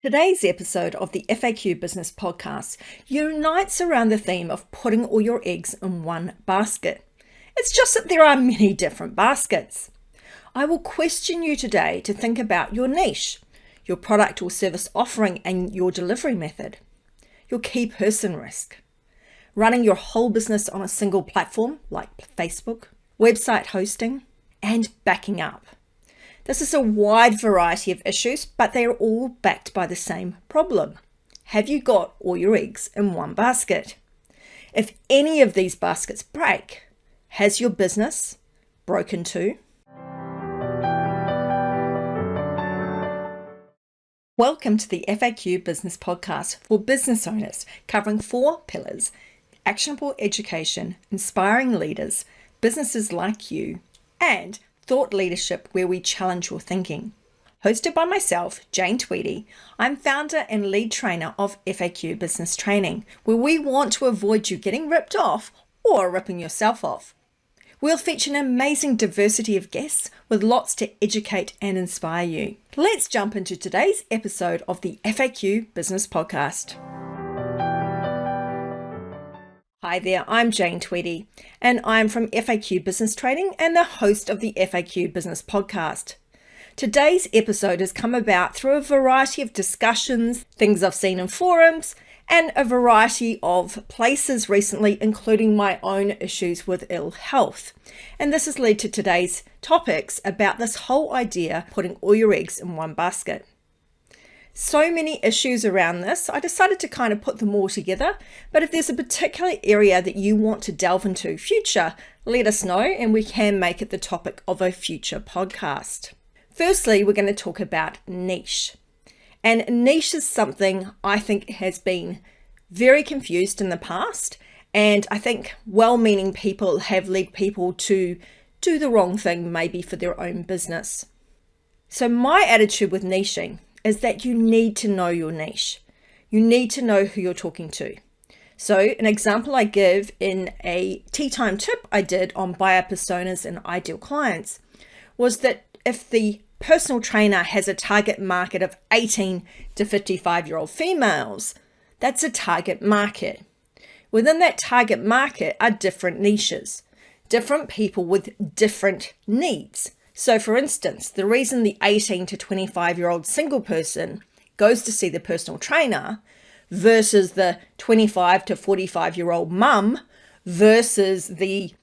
Today's episode of the FAQ Business Podcast unites around the theme of putting all your eggs in one basket. It's just that there are many different baskets. I will question you today to think about your niche, your product or service offering and your delivery method, your key person risk, running your whole business on a single platform like Facebook, website hosting, and backing up. This is a wide variety of issues, but they are all backed by the same problem. Have you got all your eggs in one basket? If any of these baskets break, has your business broken too? Welcome to the FAQ Business Podcast for business owners, covering 4 pillars: actionable education, inspiring leaders, businesses like you, and thought leadership, where we challenge your thinking. Hosted by myself, Jane Tweedy, I'm founder and lead trainer of FAQ Business Training, where we want to avoid you getting ripped off or ripping yourself off. We'll feature an amazing diversity of guests with lots to educate and inspire you. Let's jump into today's episode of the FAQ Business Podcast. Hi there, I'm Jane Tweedy, and I'm from FAQ Business Training and the host of the FAQ Business Podcast. Today's episode has come about through a variety of discussions, things I've seen in forums, and a variety of places recently, including my own issues with ill health. And this has led to today's topics about this whole idea, putting all your eggs in one basket. So many issues around this, I decided to kind of put them all together. But if there's a particular area that you want to delve into future, let us know and we can make it the topic of a future podcast. Firstly, we're going to talk about niche. And niche is something I think has been very confused in the past. And I think well-meaning people have led people to do the wrong thing, maybe for their own business. So my attitude with niching is that you need to know your niche. You need to know who you're talking to. So an example I give in a tea time tip I did on buyer personas and ideal clients was that if the personal trainer has a target market of 18 to 55-year-old females, that's a target market. Within that target market are different niches, different people with different needs. So for instance, the reason the 18 to 25-year-old single person goes to see the personal trainer versus the 25 to 45-year-old mum versus the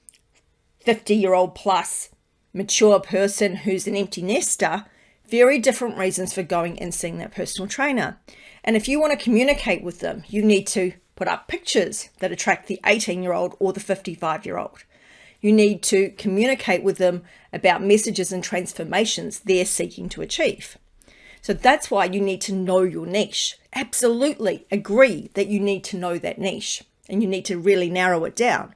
50-year-old plus mature person who's an empty nester, very different reasons for going and seeing that personal trainer. And if you want to communicate with them, you need to put up pictures that attract the 18-year-old or the 55-year-old. You need to communicate with them about messages and transformations they're seeking to achieve. So that's why you need to know your niche. Absolutely agree that you need to know that niche and you need to really narrow it down.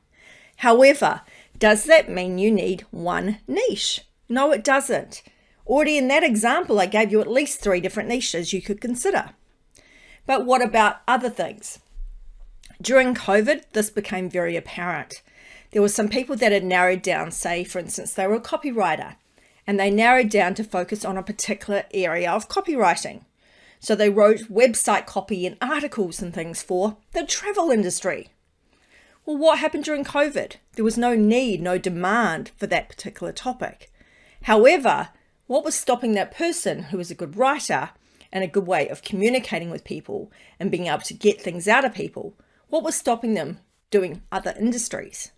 However, does that mean you need one niche? No, it doesn't. Already in that example, I gave you at least 3 different niches you could consider. But what about other things? During COVID, this became very apparent. There were some people that had narrowed down, say, for instance, they were a copywriter, and they narrowed down to focus on a particular area of copywriting. So they wrote website copy and articles and things for the travel industry. Well, what happened during COVID? There was no need, no demand for that particular topic. However, what was stopping that person who was a good writer and a good way of communicating with people and being able to get things out of people? What was stopping them doing other industries?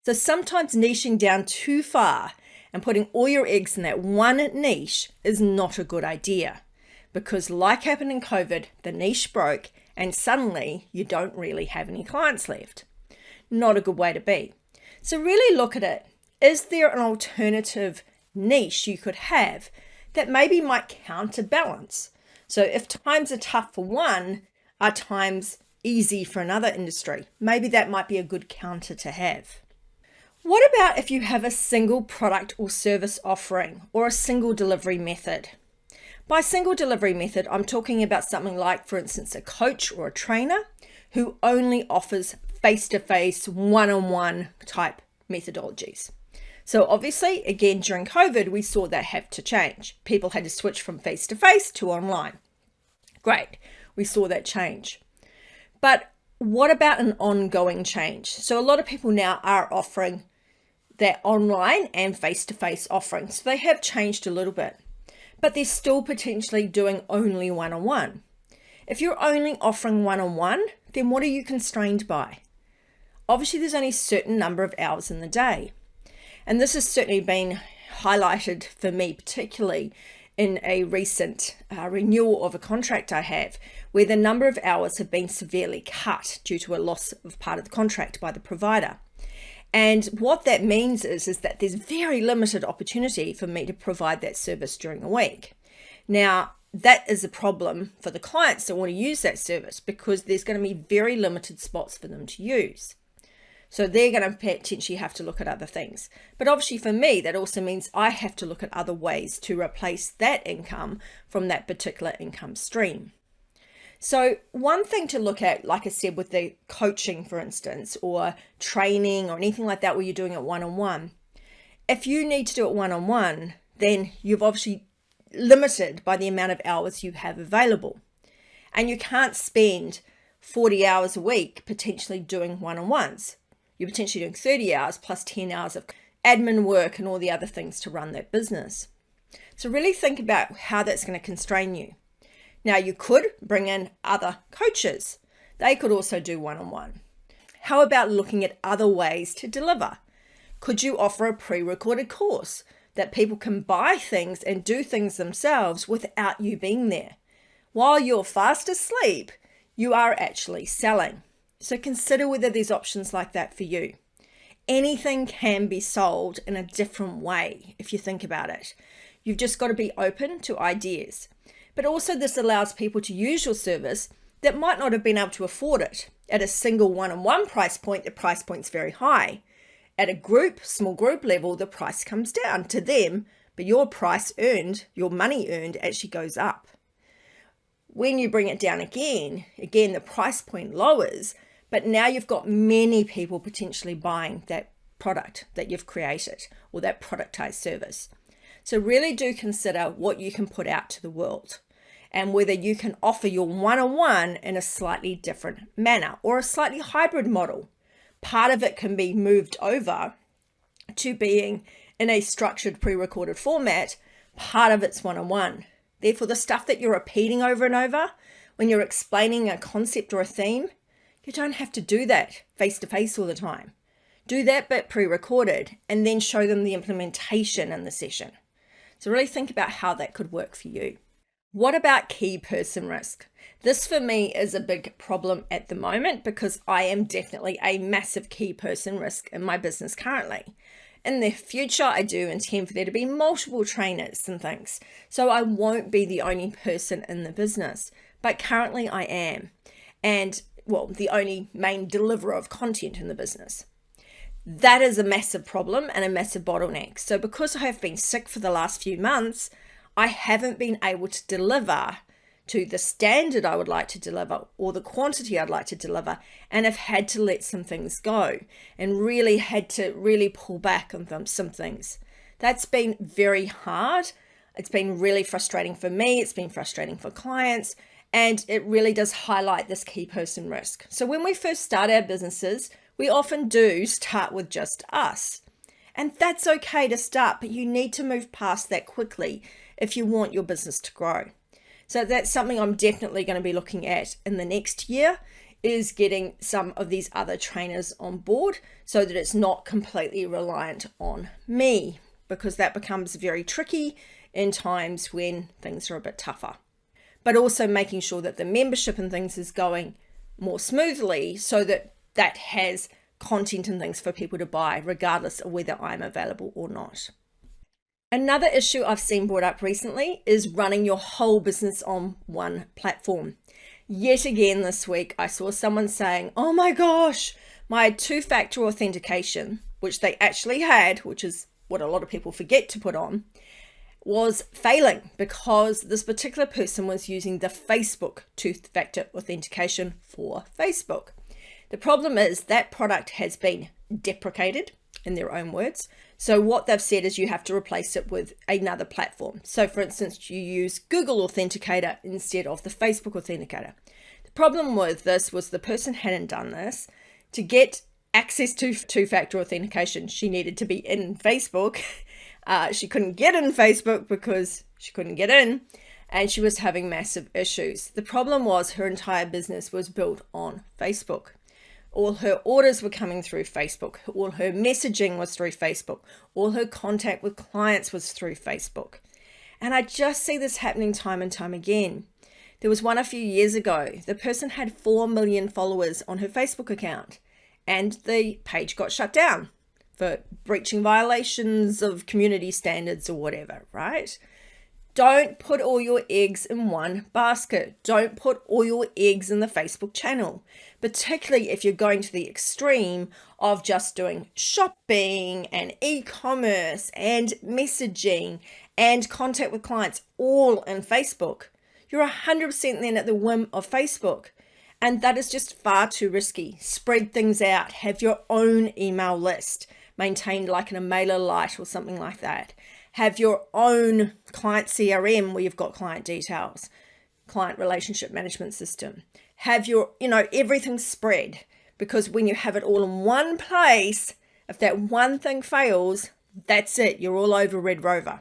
So sometimes niching down too far and putting all your eggs in that one niche is not a good idea, because like happened in COVID, the niche broke and suddenly you don't really have any clients left. Not a good way to be. So really look at it. Is there an alternative niche you could have that maybe might counterbalance? So if times are tough for one, are times easy for another industry? Maybe that might be a good counter to have. What about if you have a single product or service offering or a single delivery method? By single delivery method, I'm talking about something like, for instance, a coach or a trainer who only offers face-to-face, one-on-one type methodologies. So obviously, again, during COVID, we saw that have to change. People had to switch from face-to-face to online. Great, we saw that change. But what about an ongoing change? So a lot of people now are offering their online and face-to-face offerings. So they have changed a little bit, but they're still potentially doing only one-on-one. If you're only offering one-on-one, then what are you constrained by? Obviously, there's only a certain number of hours in the day. And this has certainly been highlighted for me, particularly in a recent renewal of a contract I have, where the number of hours have been severely cut due to a loss of part of the contract by the provider. And what that means is that there's very limited opportunity for me to provide that service during a week. Now, that is a problem for the clients that want to use that service, because there's going to be very limited spots for them to use. So they're going to potentially have to look at other things. But obviously for me, that also means I have to look at other ways to replace that income from that particular income stream. So one thing to look at, like I said, with the coaching, for instance, or training or anything like that, where you're doing it one-on-one, if you need to do it one-on-one, then you've obviously limited by the amount of hours you have available. And you can't spend 40 hours a week potentially doing one-on-ones. You're potentially doing 30 hours plus 10 hours of admin work and all the other things to run that business. So really think about how that's going to constrain you. Now, you could bring in other coaches. They could also do one-on-one. How about looking at other ways to deliver? Could you offer a pre-recorded course that people can buy things and do things themselves without you being there? While you're fast asleep, you are actually selling. So consider whether there's options like that for you. Anything can be sold in a different way if you think about it. You've just got to be open to ideas. But also this allows people to use your service that might not have been able to afford it. At a single one-on-one price point, the price point's very high. At a small group level, the price comes down to them, but your price earned, your money earned actually goes up. When you bring it down again, the price point lowers, but now you've got many people potentially buying that product that you've created or that productized service. So really do consider what you can put out to the world and whether you can offer your one-on-one in a slightly different manner or a slightly hybrid model. Part of it can be moved over to being in a structured pre-recorded format. Part of it's one-on-one. Therefore, the stuff that you're repeating over and over, when you're explaining a concept or a theme, you don't have to do that face-to-face all the time. Do that bit pre-recorded and then show them the implementation in the session. So really think about how that could work for you. What about key person risk? This for me is a big problem at the moment because I am definitely a massive key person risk in my business currently. In the future, I do intend for there to be multiple trainers and things. So I won't be the only person in the business, but currently I am. And well, the only main deliverer of content in the business. That is a massive problem and a massive bottleneck. So because I have been sick for the last few months, I haven't been able to deliver to the standard I would like to deliver or the quantity I'd like to deliver, and have had to let some things go and really had to pull back on some things. That's been very hard. It's been really frustrating for me. It's been frustrating for clients, and it really does highlight this key person risk. So when we first start our businesses, we often do start with just us. And that's okay to start, but you need to move past that quickly if you want your business to grow. So that's something I'm definitely going to be looking at in the next year, is getting some of these other trainers on board so that it's not completely reliant on me, because that becomes very tricky in times when things are a bit tougher. But also making sure that the membership and things is going more smoothly so that that has content and things for people to buy, regardless of whether I'm available or not. Another issue I've seen brought up recently is running your whole business on one platform. Yet again this week, I saw someone saying, oh my gosh, my two-factor authentication, which they actually had, which is what a lot of people forget to put on, was failing because this particular person was using the Facebook two-factor authentication for Facebook. The problem is that product has been deprecated. in their own words. So what they've said is you have to replace it with another platform. So for instance, you use Google Authenticator instead of the Facebook Authenticator. The problem with this was the person hadn't done this. To get access to two-factor authentication, she needed to be in Facebook. She couldn't get in Facebook because she couldn't get in, and she was having massive issues. The problem was her entire business was built on Facebook. All her orders were coming through Facebook. All her messaging was through Facebook. All her contact with clients was through Facebook. And I just see this happening time and time again. There was one a few years ago. The person had 4 million followers on her Facebook account, and the page got shut down for breaching violations of community standards or whatever, right? Don't put all your eggs in one basket. Don't put all your eggs in the Facebook channel, particularly if you're going to the extreme of just doing shopping and e-commerce and messaging and contact with clients all in Facebook. You're 100% then at the whim of Facebook. And that is just far too risky. Spread things out. Have your own email list maintained like in a mailer lite or something like that. Have your own client CRM where you've got client details, client relationship management system. Have your, everything spread, because when you have it all in one place, if that one thing fails, that's it. You're all over Red Rover.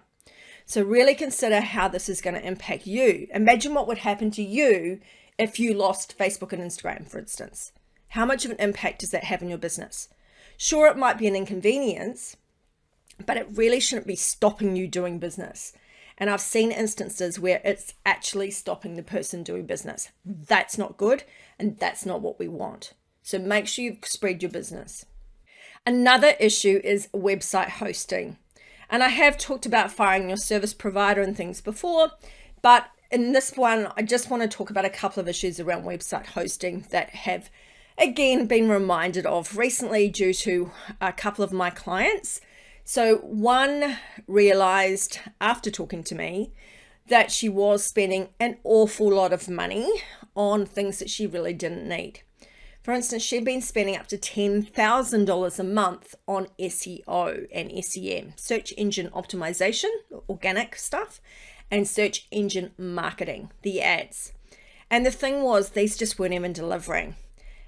So really consider how this is going to impact you. Imagine what would happen to you if you lost Facebook and Instagram, for instance. How much of an impact does that have in your business? Sure, it might be an inconvenience, but it really shouldn't be stopping you doing business. And I've seen instances where it's actually stopping the person doing business. That's not good, and that's not what we want. So make sure you've spread your business. Another issue is website hosting. And I have talked about firing your service provider and things before, but in this one, I just want to talk about a couple of issues around website hosting that have, again, been reminded of recently due to a couple of my clients. So one realized after talking to me that she was spending an awful lot of money on things that she really didn't need. For instance, she'd been spending up to $10,000 a month on SEO and SEM, search engine optimization, organic stuff, and search engine marketing, the ads. And the thing was, these just weren't even delivering.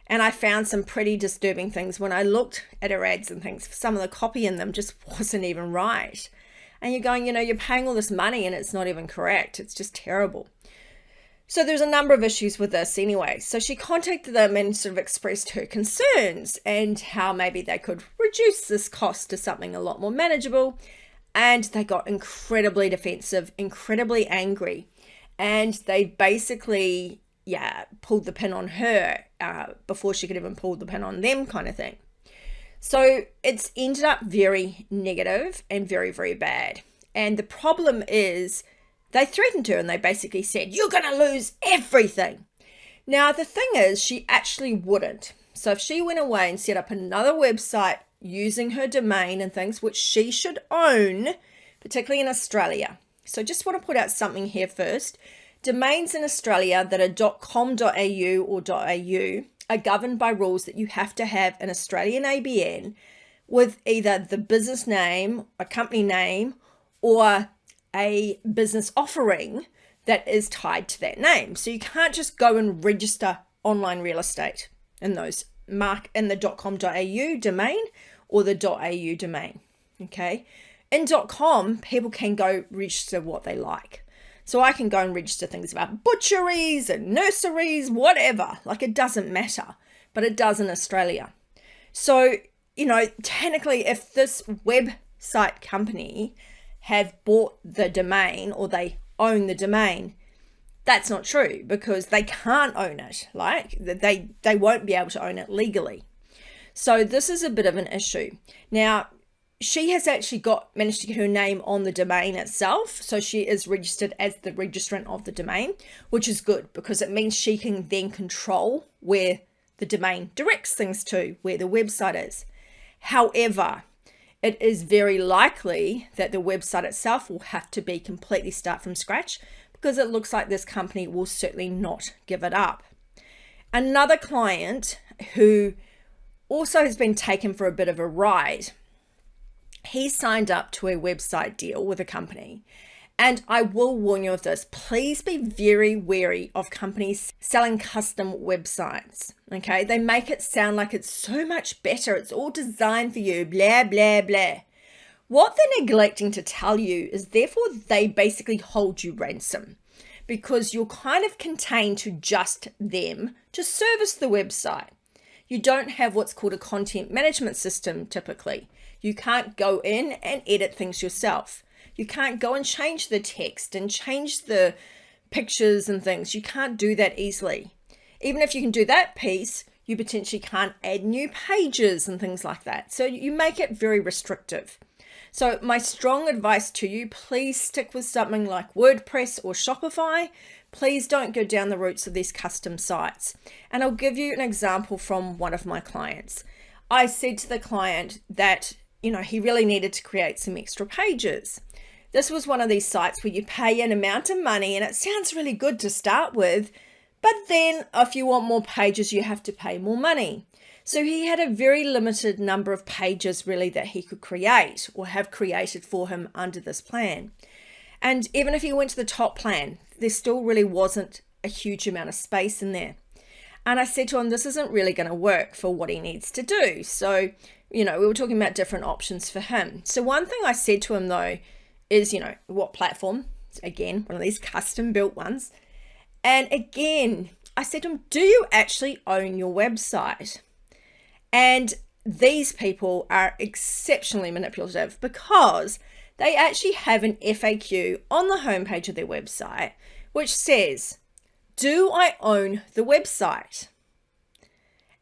And I found some pretty disturbing things when I looked at her ads and things. Some of the copy in them just wasn't even right. And you're going, you're paying all this money and it's not even correct. It's just terrible. So there's a number of issues with this anyway. So she contacted them and sort of expressed her concerns and how maybe they could reduce this cost to something a lot more manageable. And they got incredibly defensive, incredibly angry. And they basically, pulled the pin on her before she could even pull the pin on them, kind of thing. So it's ended up very negative and very, very bad. And the problem is they threatened her and they basically said, you're going to lose everything. Now, the thing is, she actually wouldn't. So if she went away and set up another website using her domain and things, which she should own, particularly in Australia. So just want to put out something here first. Domains in Australia that are .com.au or .au are governed by rules that you have to have an Australian ABN with either the business name, a company name, or a business offering that is tied to that name. So you can't just go and register online real estate in those in the .com.au domain or the .au domain. Okay. In .com, people can go register what they like. So I can go and register things about butcheries and nurseries, whatever. Like, it doesn't matter, but it does in Australia. So, technically, if this website company have bought the domain or they own the domain, that's not true because they can't own it. Like, they won't be able to own it legally. So this is a bit of an issue. Now, she has actually managed to get her name on the domain itself. So she is registered as the registrant of the domain, which is good because it means she can then control where the domain directs things to, where the website is. However, it is very likely that the website itself will have to be completely start from scratch because it looks like this company will certainly not give it up. Another client who also has been taken for a bit of a ride he signed up to a website deal with a company. And I will warn you of this, please be very wary of companies selling custom websites, okay? They make it sound like it's so much better, it's all designed for you, blah, blah, blah. What they're neglecting to tell you is therefore they basically hold you ransom because you're kind of contained to just them to service the website. You don't have what's called a content management system typically. You can't go in and edit things yourself. You can't go and change the text and change the pictures and things. You can't do that easily. Even if you can do that piece, you potentially can't add new pages and things like that. So you make it very restrictive. So my strong advice to you, please stick with something like WordPress or Shopify. Please don't go down the routes of these custom sites. And I'll give you an example from one of my clients. I said to the client that, he really needed to create some extra pages. This was one of these sites where you pay an amount of money and it sounds really good to start with, but then if you want more pages, you have to pay more money. So he had a very limited number of pages really that he could create or have created for him under this plan. And even if he went to the top plan, there still really wasn't a huge amount of space in there. And I said to him, this isn't really going to work for what he needs to do. So, we were talking about different options for him. So one thing I said to him though, is, what platform? Again, one of these custom built ones. And again, I said to him, do you actually own your website? And these people are exceptionally manipulative because they actually have an FAQ on the homepage of their website, which says, do I own the website?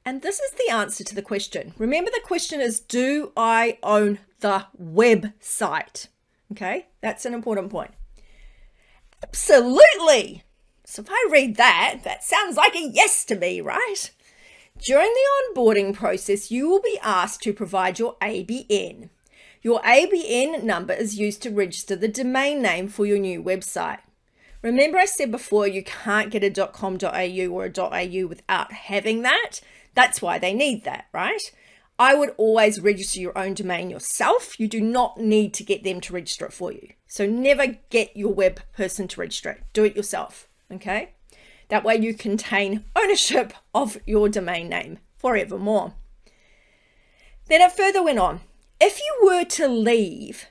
And this is the answer to the question. Remember, the question is, do I own the website? Okay, that's an important point. Absolutely. So if I read that, that sounds like a yes to me, right? During the onboarding process, you will be asked to provide your ABN. Your ABN number is used to register the domain name for your new website. Remember I said before you can't get a .com.au or a .au without having that? That's why they need that, right? I would always register your own domain yourself. You do not need to get them to register it for you. So never get your web person to register it. Do it yourself, okay? That way you contain ownership of your domain name forevermore. Then it further went on. If you were to leave,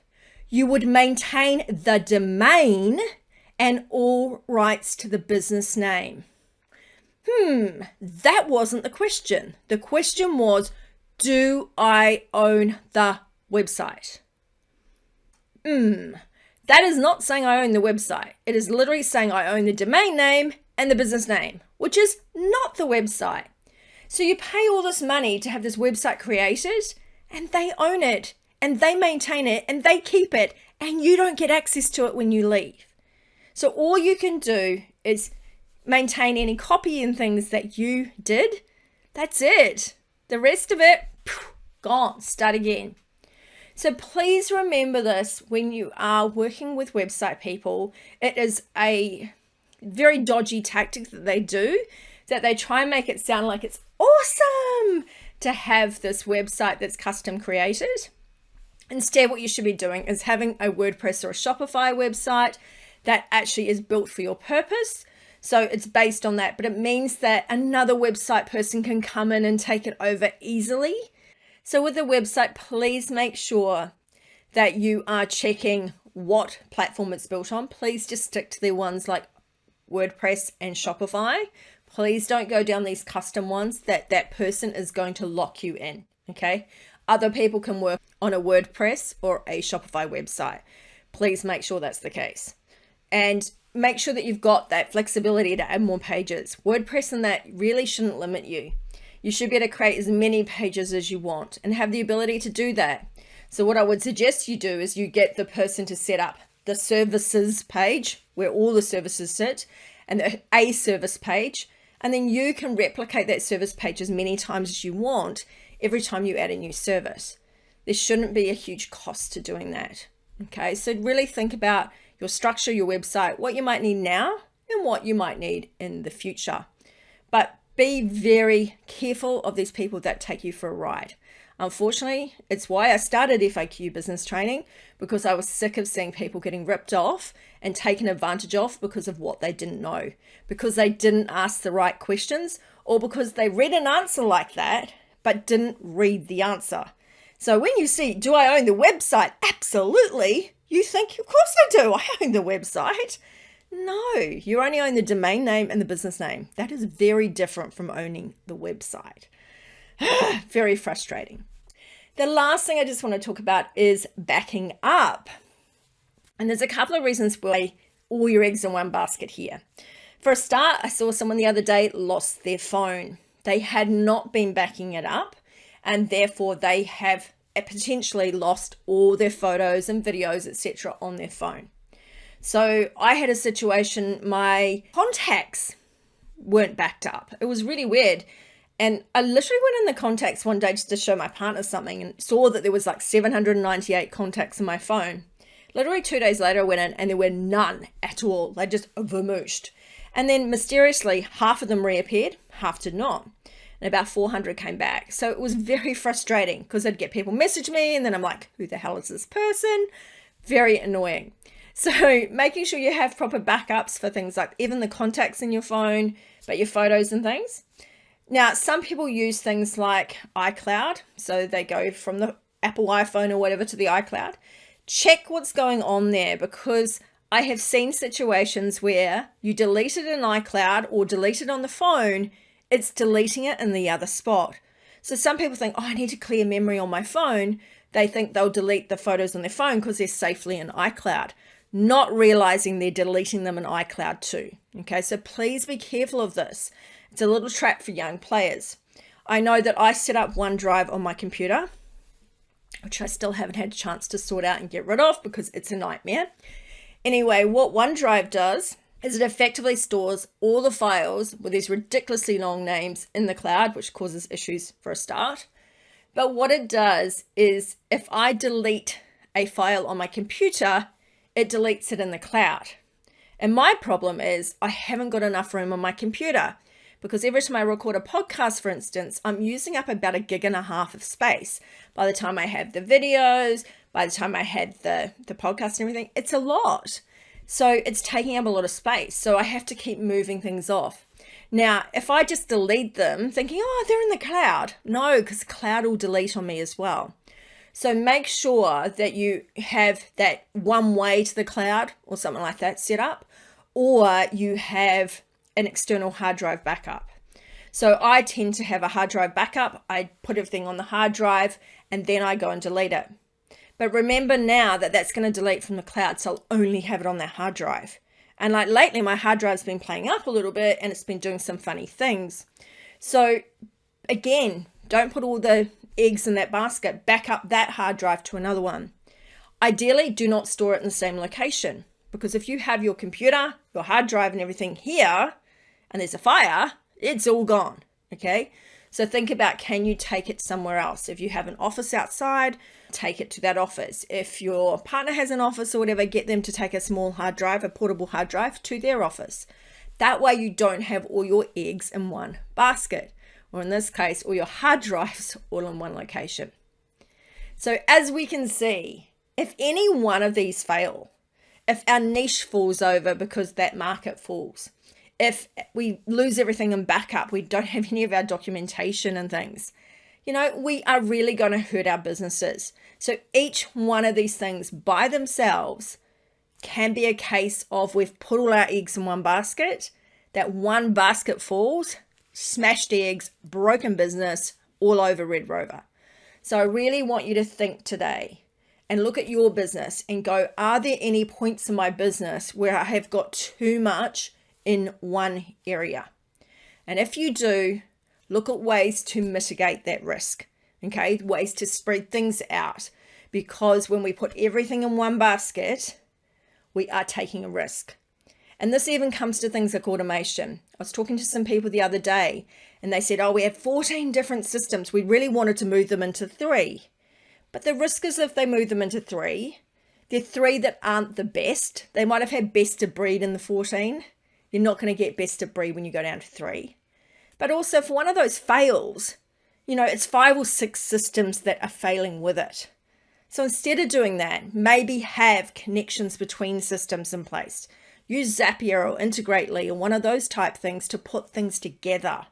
you would maintain the domain and all rights to the business name. That wasn't the question. The question was, do I own the website? That is not saying I own the website. It is literally saying I own the domain name and the business name, which is not the website. So you pay all this money to have this website created and they own it and they maintain it and they keep it and you don't get access to it when you leave. So all you can do is maintain any copy and things that you did. That's it. The rest of it, gone. Start again. So please remember this when you are working with website people. It is a very dodgy tactic that they do, that they try and make it sound like it's awesome to have this website that's custom created. Instead, what you should be doing is having a WordPress or a Shopify website that actually is built for your purpose. So it's based on that, but it means that another website person can come in and take it over easily. So with the website, please make sure that you are checking what platform it's built on. Please just stick to the ones like WordPress and Shopify. Please don't go down these custom ones that person is going to lock you in, okay? Other people can work on a WordPress or a Shopify website. Please make sure that's the case. And make sure that you've got that flexibility to add more pages. WordPress and that really shouldn't limit you. You should be able to create as many pages as you want and have the ability to do that. So what I would suggest you do is you get the person to set up the services page where all the services sit and a service page, and then you can replicate that service page as many times as you want every time you add a new service. There shouldn't be a huge cost to doing that. Okay, so really think about your structure, your website, what you might need now and what you might need in the future. But be very careful of these people that take you for a ride. Unfortunately, it's why I started FAQ business training, because I was sick of seeing people getting ripped off and taken advantage of because of what they didn't know, because they didn't ask the right questions, or because they read an answer like that but didn't read the answer. So when you see, do I own the website? Absolutely. You think, of course I do. I own the website. No, you only own the domain name and the business name. That is very different from owning the website. Very frustrating. The last thing I just want to talk about is backing up. And there's a couple of reasons why all your eggs in one basket here. For a start, I saw someone the other day lost their phone. They had not been backing it up, and therefore they have potentially lost all their photos and videos, etc. on their phone. So I had a situation, my contacts weren't backed up. It was really weird. And I literally went in the contacts one day just to show my partner something and saw that there was like 798 contacts in my phone. Literally 2 days later, I went in and there were none at all. They just vamooshed. And then mysteriously, half of them reappeared, half did not. And about 400 came back. So it was very frustrating because I'd get people message me and then I'm like, who the hell is this person? Very annoying. So making sure you have proper backups for things like even the contacts in your phone, but your photos and things. Now, some people use things like iCloud. So they go from the Apple iPhone or whatever to the iCloud. Check what's going on there, because I have seen situations where you delete it in iCloud or delete it on the phone, it's deleting it in the other spot. So some people think, oh, I need to clear memory on my phone. They think they'll delete the photos on their phone because they're safely in iCloud, not realizing they're deleting them in iCloud too. Okay, so please be careful of this. It's a little trap for young players. I know that I set up OneDrive on my computer, which I still haven't had a chance to sort out and get rid of because it's a nightmare. Anyway, what OneDrive does is it effectively stores all the files with these ridiculously long names in the cloud, which causes issues for a start. But what it does is if I delete a file on my computer, it deletes it in the cloud. And my problem is I haven't got enough room on my computer, because every time I record a podcast, for instance, I'm using up about 1.5 gigs of space. By the time I have the videos, by the time I had the podcast and everything, it's a lot. So it's taking up a lot of space. So I have to keep moving things off. Now, if I just delete them thinking, oh, they're in the cloud. No, because the cloud will delete on me as well. So make sure that you have that one way to the cloud or something like that set up, or you have an external hard drive backup. So I tend to have a hard drive backup. I put everything on the hard drive and then I go and delete it. But remember now that that's going to delete from the cloud, so I'll only have it on that hard drive. And like lately, my hard drive's been playing up a little bit and it's been doing some funny things. So again, don't put all the eggs in that basket. Back up that hard drive to another one. Ideally, do not store it in the same location, because if you have your computer, your hard drive and everything here, and there's a fire, it's all gone, okay? So think about, can you take it somewhere else? If you have an office outside, take it to that office. If your partner has an office or whatever, get them to take a small hard drive, a portable hard drive to their office. That way you don't have all your eggs in one basket, or in this case, all your hard drives all in one location. So as we can see, if any one of these fail, if our niche falls over because that market falls, if we lose everything in backup, we don't have any of our documentation and things, you know, we are really going to hurt our businesses. So each one of these things by themselves can be a case of we've put all our eggs in one basket, that one basket falls, smashed eggs, broken business, all over Red Rover. So I really want you to think today and look at your business and go, are there any points in my business where I have got too much in one area? And if you do, look at ways to mitigate that risk, okay? Ways to spread things out, because when we put everything in one basket, we are taking a risk. And this even comes to things like automation. I was talking to some people the other day and they said, oh, we have 14 different systems. We really wanted to move them into 3. But the risk is if they move them into 3, they're 3 that aren't the best. They might have had best of breed in the 14. You're not going to get best of breed when you go down to 3. But also if one of those fails, it's 5 or 6 systems that are failing with it. So instead of doing that, maybe have connections between systems in place. Use Zapier or Integrately or one of those type things to put things together.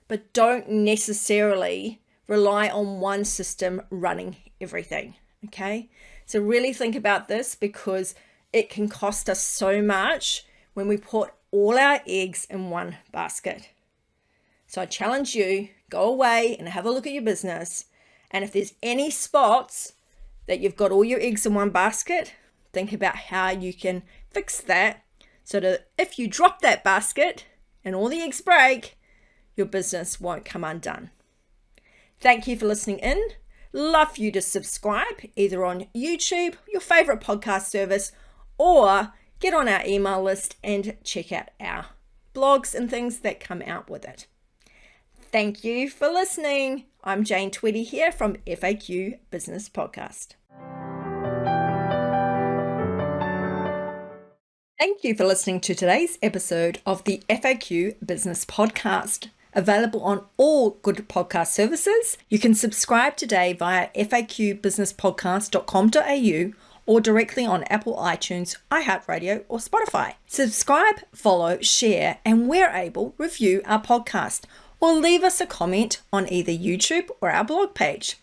But don't necessarily rely on one system running everything, okay? So really think about this, because it can cost us so much when we put all our eggs in one basket. So I challenge you, go away and have a look at your business. And if there's any spots that you've got all your eggs in one basket, think about how you can fix that so that if you drop that basket and all the eggs break, your business won't come undone. Thank you for listening in. Love for you to subscribe either on YouTube, your favorite podcast service, or get on our email list and check out our blogs and things that come out with it. Thank you for listening. I'm Jane Tweedy here from FAQ Business Podcast. Thank you for listening to today's episode of the FAQ Business Podcast, available on all good podcast services. You can subscribe today via faqbusinesspodcast.com.au or directly on Apple iTunes, iHeartRadio, or Spotify. Subscribe, follow, share, and where able, review our podcast, or leave us a comment on either YouTube or our blog page.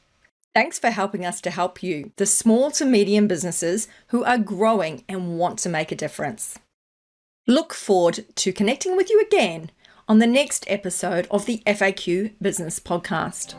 Thanks for helping us to help you, the small to medium businesses who are growing and want to make a difference. Look forward to connecting with you again on the next episode of the FAQ Business Podcast.